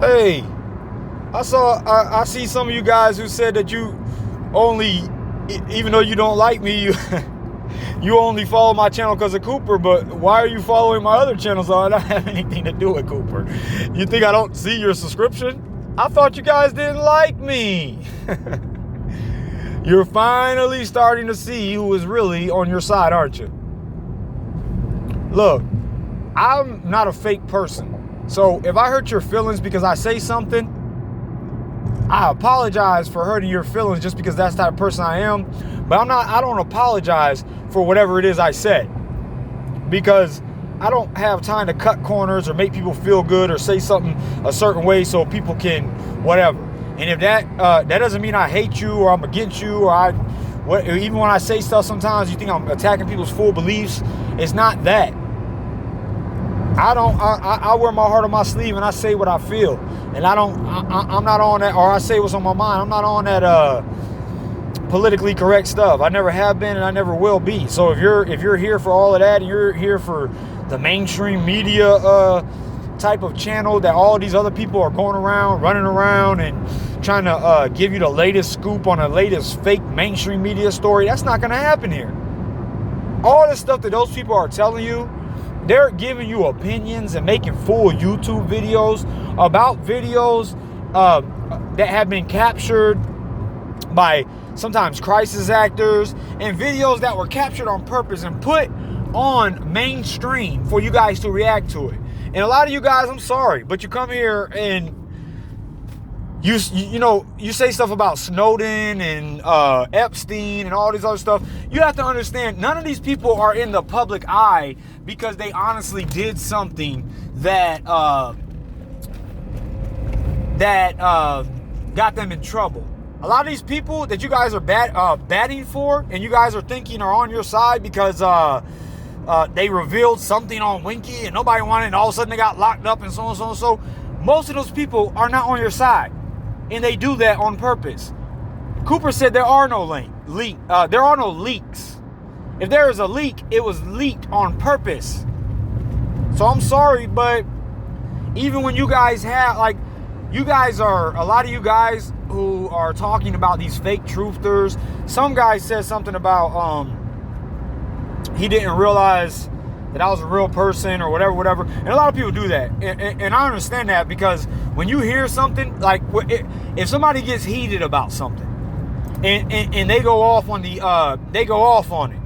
Hey, I see some of you guys who said that you only, even though you don't like me, you only follow my channel because of Cooper, but why are you following my other channels? I don't have anything to do with Cooper. You think I don't see your subscription? I thought you guys didn't like me. You're finally starting to see who is really on your side, aren't you? Look, I'm not a fake person. So if I hurt your feelings because I say something, I apologize for hurting your feelings just because that's the type of person I am. But I don't apologize for whatever it is I said, because I don't have time to cut corners or make people feel good or say something a certain way so people can whatever. And if that doesn't mean I hate you or I'm against you or even when I say stuff sometimes you think I'm attacking people's full beliefs, it's not that. I wear my heart on my sleeve and I say what I feel, and I'm not on that, or I say what's on my mind. I'm not on that politically correct stuff. I never have been and I never will be. So if you're here for all of that, and you're here for the mainstream media type of channel that all these other people are going around, running around and trying to give you the latest scoop on the latest fake mainstream media story, that's not going to happen here. All this stuff that those people are telling you, they're giving you opinions and making full YouTube videos about videos that have been captured by sometimes crisis actors, and videos that were captured on purpose and put on mainstream for you guys to react to it. And a lot of you guys, I'm sorry, but you come here and you say stuff about Snowden and Epstein and all this other stuff. You have to understand, none of these people are in the public eye because they honestly did something that got them in trouble. A lot of these people that you guys are batting for, and you guys are thinking are on your side because they revealed something on Winky and nobody wanted it, and all of a sudden they got locked up and so on, so on, and so. Most of those people are not on your side. And they do that on purpose. Cooper said there are no leaks. If there is a leak, it was leaked on purpose. So I'm sorry, but even when you guys have, like, a lot of you guys who are talking about these fake truthers, some guy said something about he didn't realize that I was a real person or whatever. And a lot of people do that. And I understand that, because when you hear something, like if somebody gets heated about something and they go off on it.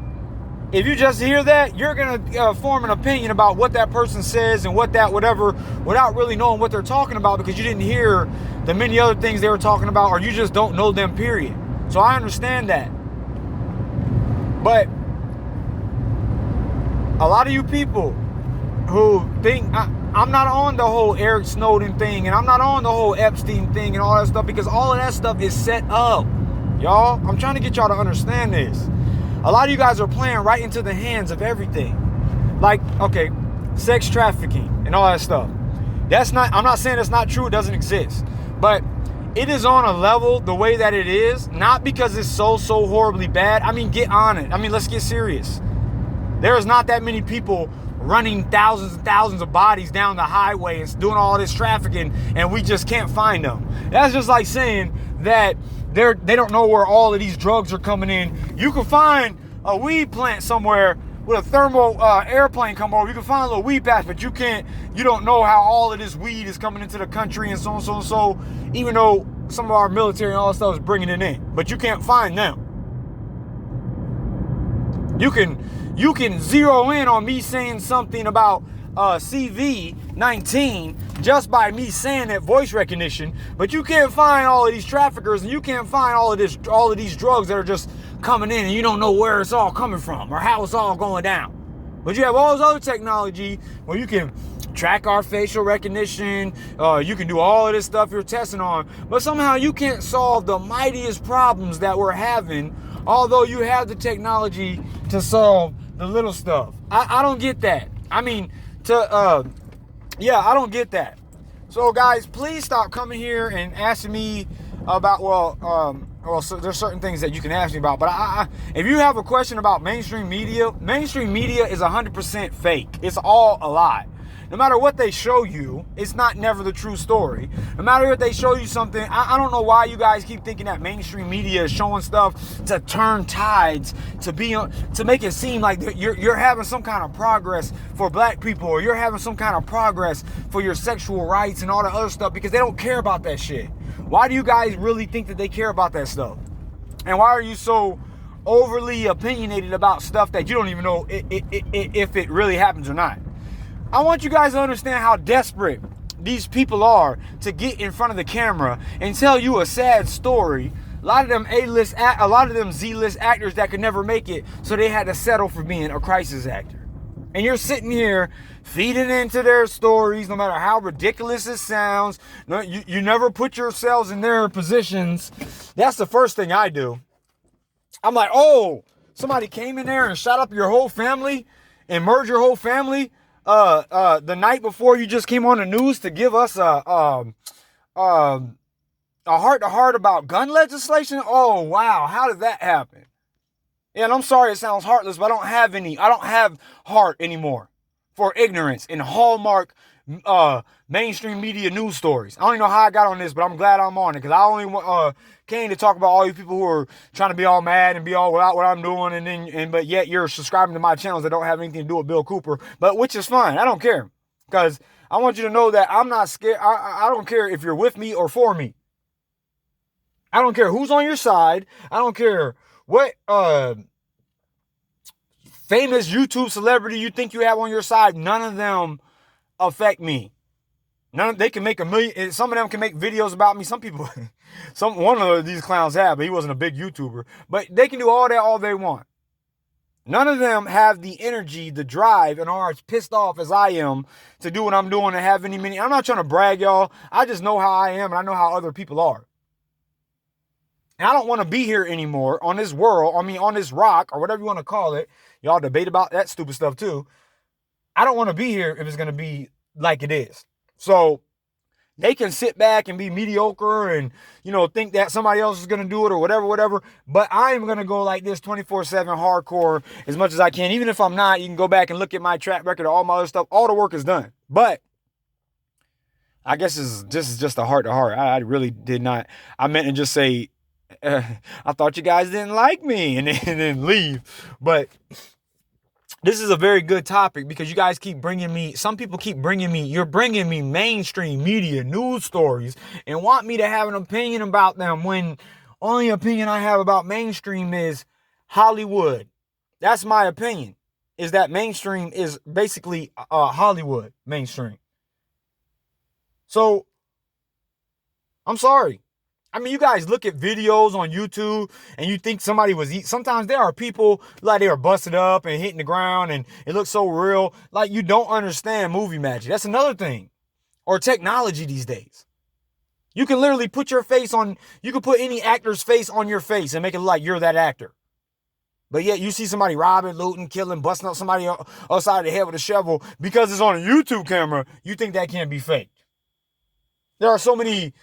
If you just hear that, you're going to form an opinion about what that person says and whatever, without really knowing what they're talking about, because you didn't hear the many other things they were talking about, or you just don't know them, period. So I understand that. But a lot of you people who think I'm not on the whole Eric Snowden thing, and I'm not on the whole Epstein thing and all that stuff, because all of that stuff is set up. Y'all, I'm trying to get y'all to understand this. A lot of you guys are playing right into the hands of everything. Like, okay, sex trafficking and all that stuff. I'm not saying it's not true, it doesn't exist. But it is on a level the way that it is, not because it's so horribly bad. I mean, get on it. I mean, let's get serious. There is not that many people running thousands and thousands of bodies down the highway and doing all this trafficking, and we just can't find them. That's just like saying that they don't know where all of these drugs are coming in. You can find a weed plant somewhere with a thermal airplane come over. You can find a little weed patch, but you don't know how all of this weed is coming into the country and so on, so and so, even though some of our military and all that stuff is bringing it in. But you can't find them. You can zero in on me saying something about CV-19 just by me saying that voice recognition, but you can't find all of these traffickers, and you can't find all of these drugs that are just coming in, and you don't know where it's all coming from or how it's all going down. But you have all this other technology where you can track our facial recognition, you can do all of this stuff you're testing on, but somehow you can't solve the mightiest problems that we're having, although you have the technology to solve the little stuff. I don't get that. I mean, I don't get that. So guys, please stop coming here and asking me about, so there's certain things that you can ask me about, but if you have a question about mainstream media is 100% fake. It's all a lie. no matter what they show you, it's not never the true story. No matter if they show you something, I don't know why you guys keep thinking that mainstream media is showing stuff to turn tides, to make it seem like you're having some kind of progress for black people, or you're having some kind of progress for your sexual rights and all the other stuff, because they don't care about that shit. Why do you guys really think that they care about that stuff? And why are you so overly opinionated about stuff that you don't even know if it really happens or not? I want you guys to understand how desperate these people are to get in front of the camera and tell you a sad story. A lot of them Z-list actors that could never make it, so they had to settle for being a crisis actor. And you're sitting here feeding into their stories, no matter how ridiculous it sounds. No, you never put yourselves in their positions. That's the first thing I do. I'm like, oh, somebody came in there and shot up your whole family and murdered your whole family the night before you just came on the news to give us a heart-to-heart about gun legislation? Oh, wow, how did that happen? And I'm sorry it sounds heartless, but I don't have heart anymore for ignorance and Hallmark mainstream media news stories. I don't even know how I got on this, but I'm glad I'm on it, because I only came to talk about all you people who are trying to be all mad and be all about what I'm doing, but yet you're subscribing to my channels that don't have anything to do with Bill Cooper, but which is fine. I don't care, because I want you to know that I'm not scared. I don't care if you're with me or for me. I don't care who's on your side. I don't care what famous YouTube celebrity you think you have on your side. None of them affect me. They can make a million. Some of them can make videos about me. Some people, one of these clowns have, but he wasn't a big YouTuber. But they can do all that all they want. None of them have the energy, the drive, and are as pissed off as I am to do what I'm doing and have any many. I'm not trying to brag, y'all. I just know how I am, and I know how other people are. And I don't want to be here anymore on this world, on this rock, or whatever you want to call it. Y'all debate about that stupid stuff too. I don't want to be here if it's going to be like it is. So they can sit back and be mediocre and, think that somebody else is going to do it or whatever. But I'm going to go like this 24/7 hardcore as much as I can. Even if I'm not, you can go back and look at my track record, all my other stuff. All the work is done. But I guess this is just a heart-to-heart. I really did not. I meant to just say, I thought you guys didn't like me and then leave. But this is a very good topic, because you guys some people keep bringing me, you're bringing me mainstream media news stories and want me to have an opinion about them, when only opinion I have about mainstream is Hollywood. That's my opinion, is that mainstream is basically Hollywood mainstream. So I'm sorry. You guys look at videos on YouTube and you think somebody was eating. Sometimes there are people like they are busted up and hitting the ground and it looks so real. Like, you don't understand movie magic. That's another thing. Or technology these days. You can literally put you can put any actor's face on your face and make it look like you're that actor. But yet you see somebody robbing, looting, killing, busting up somebody upside the head with a shovel because it's on a YouTube camera. You think that can't be faked. There are so many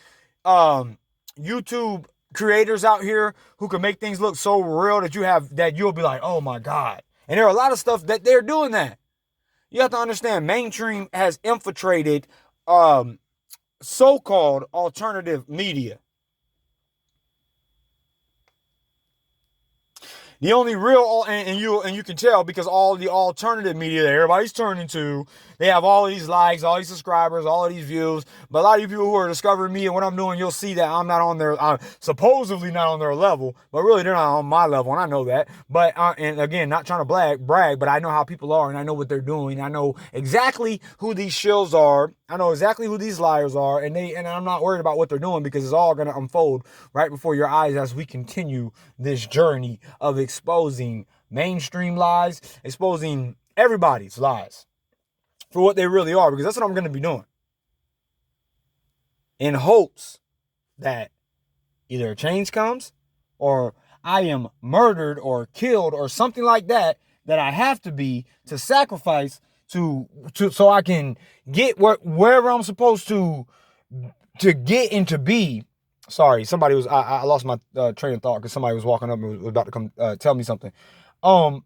YouTube creators out here who can make things look so real that you'll be like, oh my God. And there are a lot of stuff that they're doing that. You have to understand, mainstream has infiltrated so-called alternative media. The only real, and you can tell, because all the alternative media that everybody's turning to, they have all of these likes, all these subscribers, all of these views. But a lot of you people who are discovering me and what I'm doing, you'll see that I'm supposedly not on their level, but really they're not on my level, and I know that. But and again, not trying to brag, but I know how people are, and I know what they're doing. I know exactly who these shills are. I know exactly who these liars are, and I'm not worried about what they're doing, because it's all going to unfold right before your eyes as we continue this journey of exposing mainstream lies, exposing everybody's lies for what they really are, because that's what I'm going to be doing, in hopes that either a change comes or I am murdered or killed or something like that I have to be to sacrifice to so I can get wherever I'm supposed to get and to be. Sorry, I lost my train of thought because somebody was walking up and was about to come tell me something. Where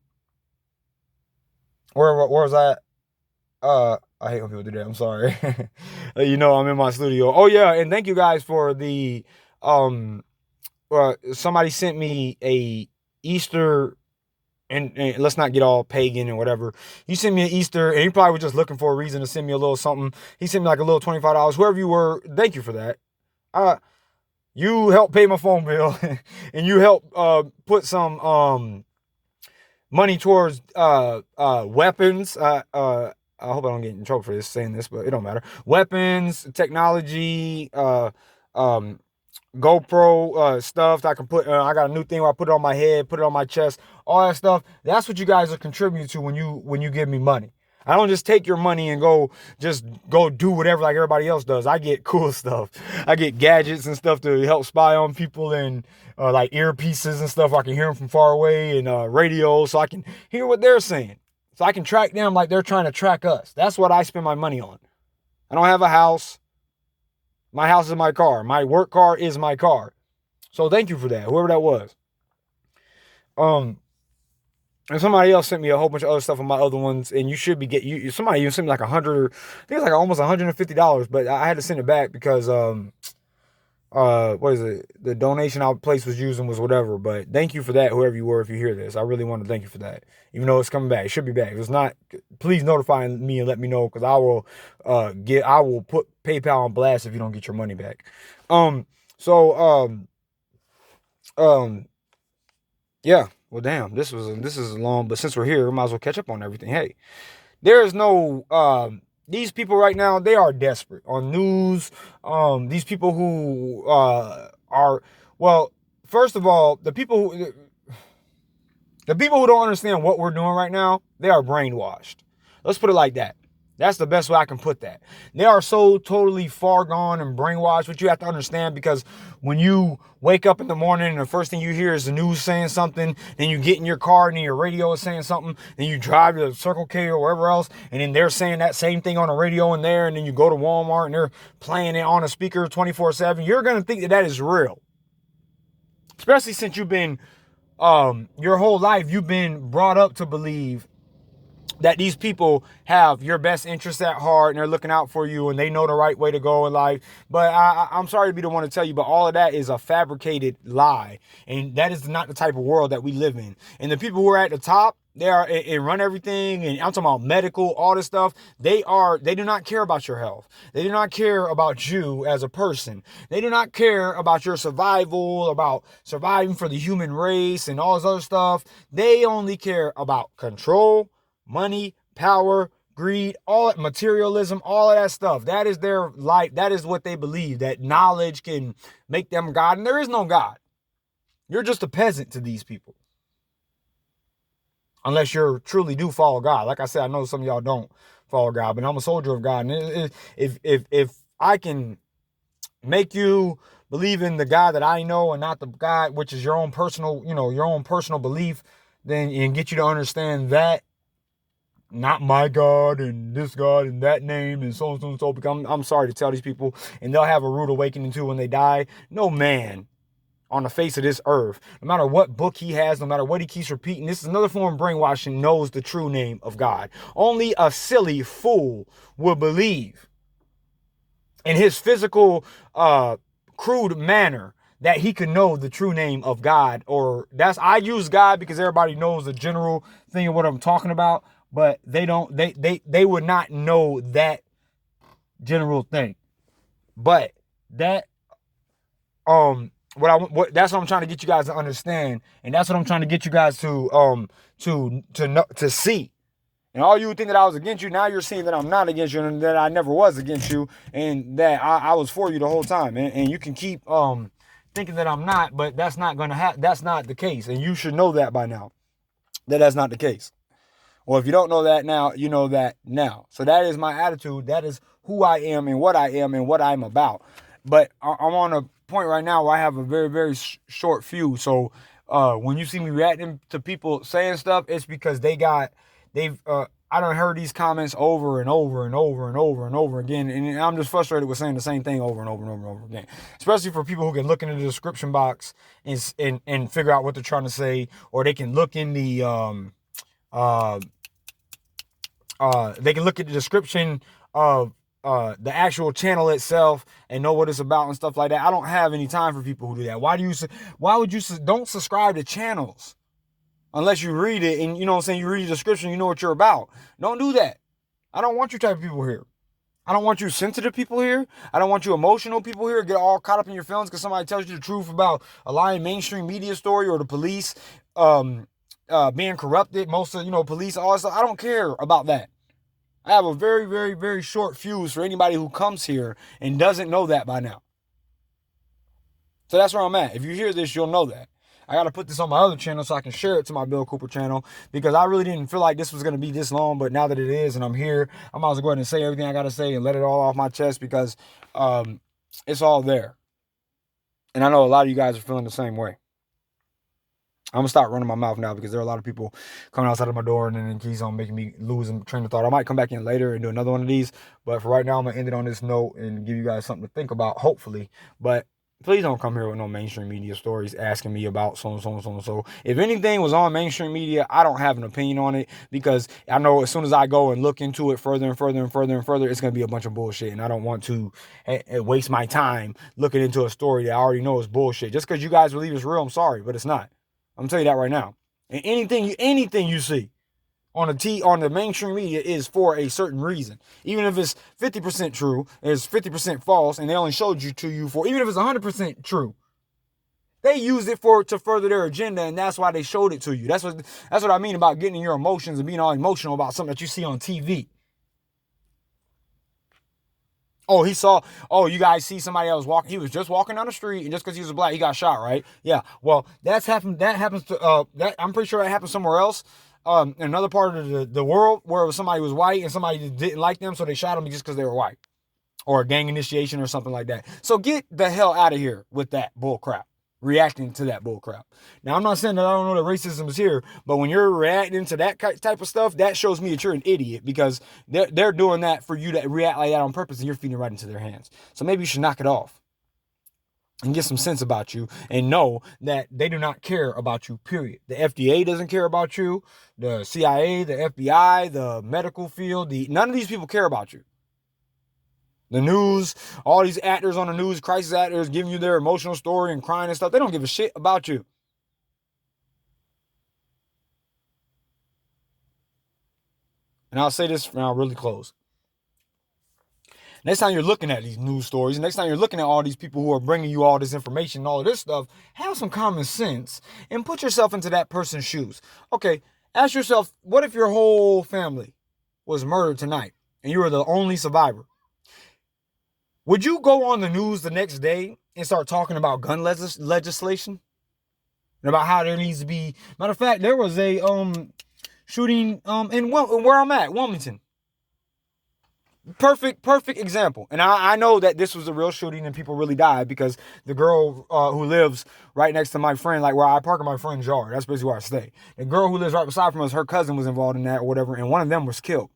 was I? I hate when people do that. I'm sorry. You know, I'm in my studio. Oh yeah, and thank you guys for the somebody sent me a Easter, and let's not get all pagan and whatever. You sent me an Easter, and you probably were just looking for a reason to send me a little something. He sent me like a little $25. Whoever you were, thank you for that. You helped pay my phone bill, and you helped put some money towards weapons. I hope I don't get in trouble for this saying this, but it don't matter. Weapons, technology, GoPro stuff that I can put. I got a new thing where I put it on my head, put it on my chest, all that stuff. That's what you guys are contributing to when you give me money. I don't just take your money and go do whatever like everybody else does. I get cool stuff. I get gadgets and stuff to help spy on people, and like earpieces and stuff. I can hear them from far away, and radio, so I can hear what they're saying. So I can track them like they're trying to track us. That's what I spend my money on. I don't have a house. My house is my car. My work car is my car. So thank you for that, whoever that was. And somebody else sent me a whole bunch of other stuff on my other ones, and you should be somebody even sent me like $100. I think it's like almost $150, but I had to send it back because what is it? The donation our place was using was whatever. But thank you for that, whoever you were, if you hear this. I really want to thank you for that. Even though it's coming back, it should be back. If it's not, please notify me and let me know, because I will put PayPal on blast if you don't get your money back. Yeah. Well, damn, this is long, but since we're here, we might as well catch up on everything. Hey, there is no these people right now, they are desperate on news. These people who are, well, first of all, the people who don't understand what we're doing right now, they are brainwashed. Let's put it like that. That's the best way I can put that. They are so totally far gone and brainwashed, which you have to understand, because when you wake up in the morning and the first thing you hear is the news saying something, then you get in your car and then your radio is saying something, then you drive to Circle K or wherever else, and then they're saying that same thing on the radio in there, and then you go to Walmart and they're playing it on a speaker 24/7, you're going to think that is real. Especially since you've been, your whole life, you've been brought up to believe that these people have your best interests at heart and they're looking out for you and they know the right way to go in life. But I'm sorry to be the one to tell you, but all of that is a fabricated lie. And that is not the type of world that we live in. And the people who are at the top, they are and run everything, and I'm talking about medical, all this stuff. They do not care about your health. They do not care about you as a person. They do not care about your survival, about surviving for the human race and all this other stuff. They only care about control, money, power, greed, all that materialism, all of that stuff. That is their life. That is what they believe, that knowledge can make them God. And there is no God. You're just a peasant to these people. Unless you truly do follow God. Like I said, I know some of y'all don't follow God, but I'm a soldier of God. And if I can make you believe in the God that I know and not the God, which is your own personal, your own personal belief, then and get you to understand that, not my God and this God and that name and so and so and so. Because I'm sorry to tell these people, and they'll have a rude awakening too when they die. No man on the face of this earth, no matter what book he has, no matter what he keeps repeating, this is another form of brainwashing, knows the true name of God. Only a silly fool will believe in his physical, crude manner that he could know the true name of God. I use God because everybody knows the general thing of what I'm talking about. But they would not know that general thing. But that, that's what I'm trying to get you guys to understand, and that's what I'm trying to get you guys to see. And all you think that I was against you, now you're seeing that I'm not against you, and that I never was against you, and that I was for you the whole time. And you can keep thinking that I'm not, but that's not gonna happen. That's not the case, and you should know that by now. That's not the case. Well, if you don't know that now, you know that now. So that is my attitude. That is who I am and what I'm about. But I'm on a point right now where I have a very, very short fuse. So when you see me reacting to people saying stuff, it's because I done heard these comments over and over and over and over and over again. And I'm just frustrated with saying the same thing over and over and over and over again. Especially for people who can look into the description box and figure out what they're trying to say. Or they can look in the They can look at the description of the actual channel itself and know what it's about and stuff like that. I don't have any time for people who do that. Why would you don't subscribe to channels unless you read it and, you know what I'm saying, you read the description, you know what you're about. Don't do that. I don't want you type of people here. I don't want you sensitive people here. I don't want you emotional people here. Get all caught up in your feelings because somebody tells you the truth about a lying mainstream media story or the police being corrupted. Most of, police, all that stuff. I don't care about that. I have a very, very, very short fuse for anybody who comes here and doesn't know that by now. So that's where I'm at. If you hear this, you'll know that. I got to put this on my other channel so I can share it to my Bill Cooper channel because I really didn't feel like this was going to be this long, but now that it is and I'm here, I might as well go ahead and say everything I got to say and let it all off my chest because it's all there. And I know a lot of you guys are feeling the same way. I'm going to stop running my mouth now because there are a lot of people coming outside of my door and then it keeps on making me lose a train of thought. I might come back in later and do another one of these, but for right now, I'm going to end it on this note and give you guys something to think about, hopefully. But please don't come here with no mainstream media stories asking me about so and so and so and so. If anything was on mainstream media, I don't have an opinion on it because I know as soon as I go and look into it further and further and further and further, it's going to be a bunch of bullshit. And I don't want to waste my time looking into a story that I already know is bullshit. Just because you guys believe it's real, I'm sorry, but it's not. I'm telling you that right now. And anything you see on the mainstream media is for a certain reason. Even if it's 50% true, it's 50% false, and they only showed you to you for, even if it's 100% true, they used it to further their agenda, and that's why they showed it to you. That's what I mean about getting in your emotions and being all emotional about something that you see on TV. You guys see somebody else walking. He was just walking down the street, and just because he was black, he got shot, right? Yeah. Well, that happens to I'm pretty sure that happens somewhere else. In another part of the world where somebody was white and somebody didn't like them, so they shot them just because they were white. Or a gang initiation or something like that. So get the hell out of here with that bull crap. Reacting to that bull crap. Now, I'm not saying that I don't know that racism is here, but when you're reacting to that type of stuff, that shows me that you're an idiot because they're doing that for you to react like that on purpose and you're feeding it right into their hands. So maybe you should knock it off and get some sense about you and know that they do not care about you, period. The FDA doesn't care about you. The CIA, the FBI, the medical field, none of these people care about you. The news, all these actors on the news, crisis actors giving you their emotional story and crying and stuff, they don't give a shit about you. And I'll say this and I'll really close. Next time you're looking at these news stories, next time you're looking at all these people who are bringing you all this information and all of this stuff, have some common sense and put yourself into that person's shoes. Okay, ask yourself, what if your whole family was murdered tonight and you were the only survivor? Would you go on the news the next day and start talking about gun legislation? And about how there needs to be... Matter of fact, there was a shooting in where I'm at, Wilmington. Perfect example. And I know that this was a real shooting and people really died because the girl who lives right next to my friend, like where I park in my friend's yard, that's basically where I stay. The girl who lives right beside from us, her cousin was involved in that or whatever, and one of them was killed.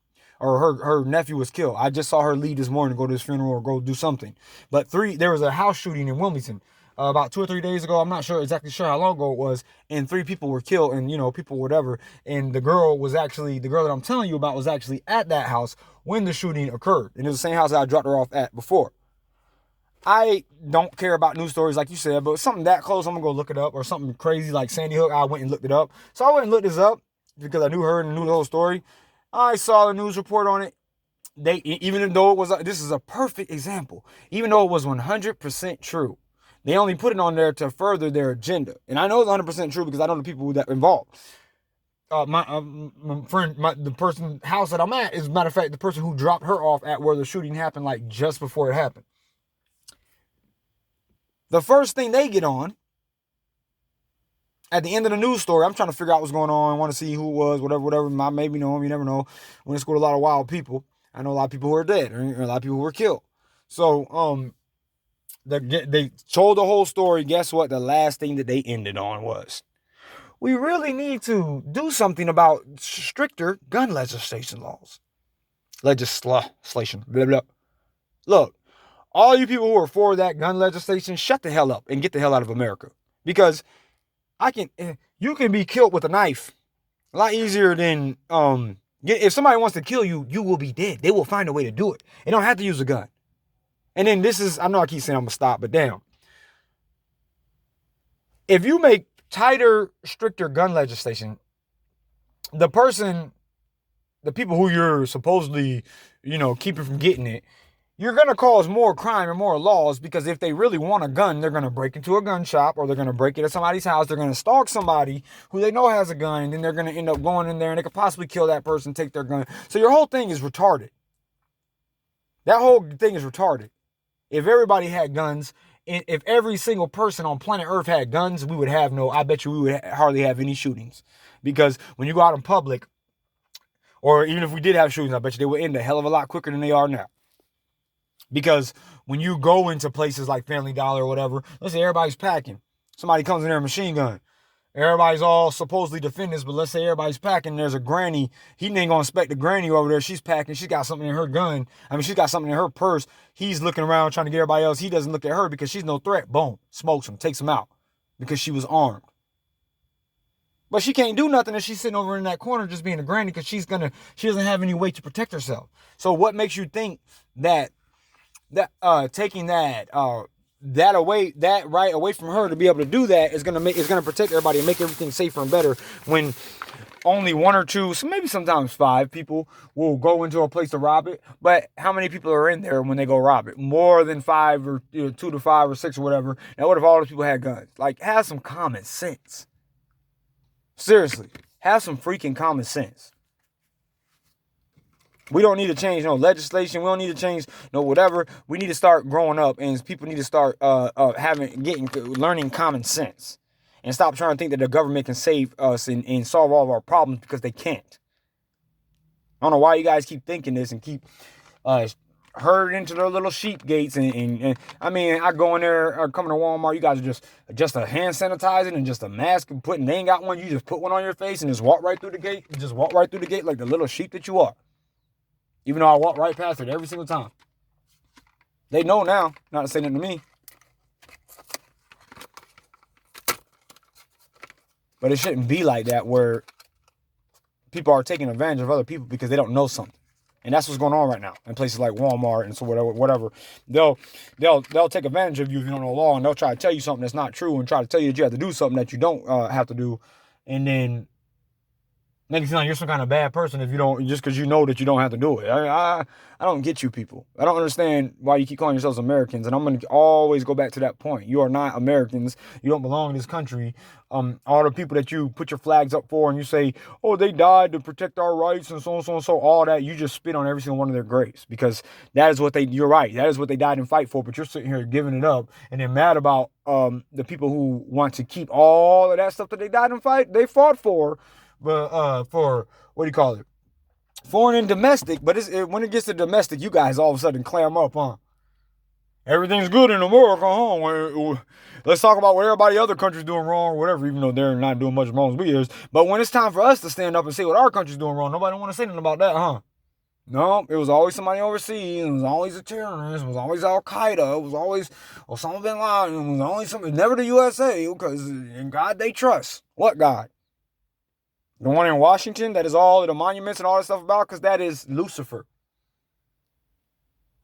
Or her nephew was killed. I just saw her leave this morning to go to his funeral or go do something. But there was a house shooting in Wilmington about 2 or 3 days ago. I'm not exactly sure how long ago it was. And 3 people were killed and, people, whatever. And the girl that I'm telling you about was actually at that house when the shooting occurred. And it was the same house that I dropped her off at before. I don't care about news stories like you said, but something that close, I'm going to go look it up. Or something crazy like Sandy Hook, I went and looked it up. So I went and looked this up because I knew her and knew the whole story. I saw the news report on it. Even though it was, this is a perfect example, even though it was 100% true, they only put it on there to further their agenda. And I know it's 100% true because I know the people that are involved. My friend, the person house that I'm at is, matter of fact, the person who dropped her off at where the shooting happened, like just before it happened. The first thing they get on, at the end of the news story, I'm trying to figure out what's going on. I want to see who it was, whatever. I maybe know him. You never know. When it's got a lot of wild people, I know a lot of people who are dead, or a lot of people who were killed. So, they told the whole story. Guess what? The last thing that they ended on was, we really need to do something about stricter gun legislation laws. Legislation, blah, blah. Look, all you people who are for that gun legislation, shut the hell up and get the hell out of America. Because you can be killed with a knife a lot easier than If somebody wants to kill you, you will be dead. They will find a way to do it. They don't have to use a gun. And then this is, I know I keep saying I'm going to stop, but damn. If you make tighter, stricter gun legislation, the people who you're supposedly, keeping from getting it, you're going to cause more crime and more laws, because if they really want a gun, they're going to break into a gun shop, or they're going to break it at somebody's house. They're going to stalk somebody who they know has a gun, and then they're going to end up going in there and they could possibly kill that person, take their gun. So your whole thing is retarded. That whole thing is retarded. If everybody had guns, if every single person on planet Earth had guns, I bet you we would hardly have any shootings. Because when you go out in public, or even if we did have shootings, I bet you they would end a hell of a lot quicker than they are now. Because when you go into places like Family Dollar or whatever, let's say everybody's packing. Somebody comes in there with a machine gun. Everybody's all supposedly defenders, but let's say everybody's packing. There's a granny. He ain't gonna inspect the granny over there. She's packing. She's got something in her gun. She's got something in her purse. He's looking around trying to get everybody else. He doesn't look at her because she's no threat. Boom. Smokes him. Takes him out. Because she was armed. But she can't do nothing if she's sitting over in that corner just being a granny, because she doesn't have any way to protect herself. So what makes you think that taking that right away from her to be able to do that is gonna protect everybody and make everything safer and better, when only one or two, so maybe sometimes 5 people will go into a place to rob it? But how many people are in there when they go rob it? More than 5, or 2 to 5 or 6 or whatever. Now what if all those people had guns? Like, have some common sense. Seriously, have some freaking common sense. We don't need to change no legislation. We don't need to change no whatever. We need to start growing up, and people need to start learning common sense, and stop trying to think that the government can save us and solve all of our problems, because they can't. I don't know why you guys keep thinking this and keep herded into their little sheep gates. And I go in there or coming to Walmart. You guys are just a hand sanitizing and just a mask and they ain't got one. You just put one on your face and just walk right through the gate. Just walk right through the gate like the little sheep that you are. Even though I walk right past it every single time. They know now not to say nothing to me. But it shouldn't be like that, where people are taking advantage of other people because they don't know something. And that's what's going on right now in places like Walmart and so whatever. They'll take advantage of you if you don't know law, and they'll try to tell you something that's not true and try to tell you that you have to do something that you don't have to do. And then make it seem like you're some kind of bad person if you don't, just because you know that you don't have to do it. I don't get you people. I don't understand why you keep calling yourselves Americans, and I'm going to always go back to that point. You are not Americans. You don't belong in this country. All the people that you put your flags up for and you say, oh, they died to protect our rights and so on, so on, so all that, you just spit on every single one of their graves, because that is what you're right. That is what they died and fight for, but you're sitting here giving it up and then mad about the people who want to keep all of that stuff that they died and they fought for. But for, what do you call it? Foreign and domestic. But when it gets to domestic, you guys all of a sudden clam up, huh? Everything's good in America, huh? Let's talk about what everybody other countries doing wrong or whatever, even though they're not doing much wrong as we is. But when it's time for us to stand up and say what our country's doing wrong, nobody want to say nothing about that, huh? No, it was always somebody overseas. It was always a terrorist. It was always Al Qaeda. It was always Osama bin Laden. It was always something. Never the USA, because in God they trust. What God? The one in Washington, that is all the monuments and all that stuff about, because that is Lucifer.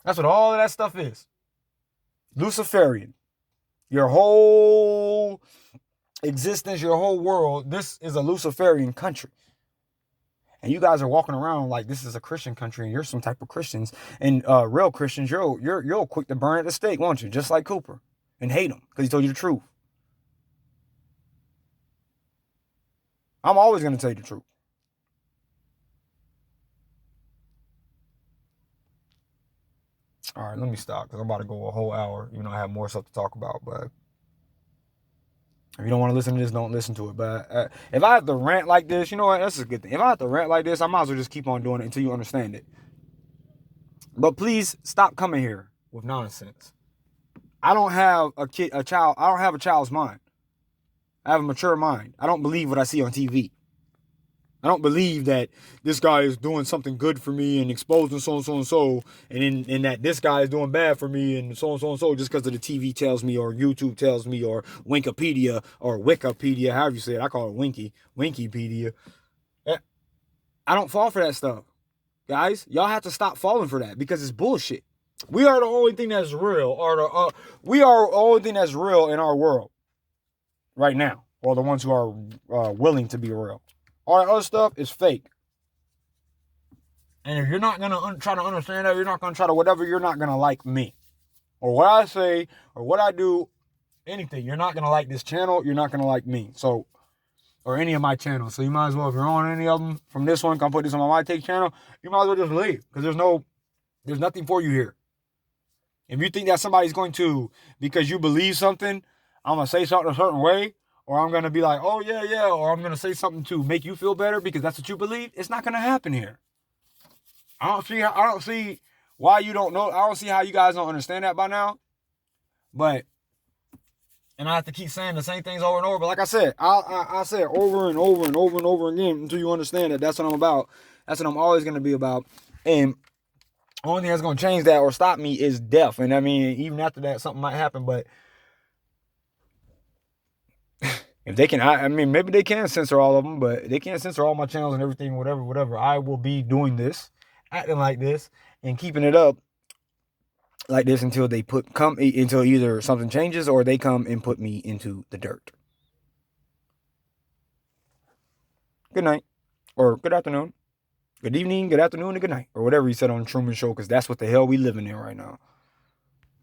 That's what all of that stuff is. Luciferian. Your whole existence, your whole world, this is a Luciferian country. And you guys are walking around like this is a Christian country and you're some type of Christians. And real Christians, you're quick to burn at the stake, won't you? Just like Cooper. And hate him because he told you the truth. I'm always going to tell you the truth. All right, let me stop because I'm about to go a whole hour. Even though I have more stuff to talk about. But if you don't want to listen to this, don't listen to it. But if I have to rant like this, you know what? That's a good thing. If I have to rant like this, I might as well just keep on doing it until you understand it. But please stop coming here with nonsense. I don't have a child. I don't have a child's mind. I have a mature mind. I don't believe what I see on TV. I don't believe that this guy is doing something good for me and exposing so and so and so, and that this guy is doing bad for me and so and so just because of the TV tells me or YouTube tells me or Wikipedia or Wikipedia, however you say it. I call it Wikipedia. I don't fall for that stuff. Guys, y'all have to stop falling for that because it's bullshit. We are the only thing that's real, or we are the only thing that's real in our world right now, or the ones who are willing to be real. All that other stuff is fake. And if you're not gonna try to understand that, you're not gonna try to whatever, you're not gonna like me, or what I say, or what I do, anything. You're not gonna like this channel. You're not gonna like me. So, or any of my channels. So you might as well, if you're on any of them from this one, come put this on my take channel. You might as well just leave because there's nothing for you here. If you think that somebody's going to, because you believe something, I'm going to say something a certain way, or I'm going to be like, oh, yeah, or I'm going to say something to make you feel better because that's what you believe, it's not going to happen here. I don't see why you don't know. I don't see how you guys don't understand that by now. But, and I have to keep saying the same things over and over. But like I said, I say it over and over and over and over again until you understand that that's what I'm about. That's what I'm always going to be about. And the only thing that's going to change that or stop me is death. And I mean, even after that, something might happen. But if they can, I mean, maybe they can censor all of them, but they can't censor all my channels and everything, whatever. I will be doing this, acting like this, and keeping it up like this until until either something changes or they come and put me into the dirt. Good night, or good afternoon. Good evening, good afternoon, and good night, or whatever he said on the Truman Show, because that's what the hell we living in right now.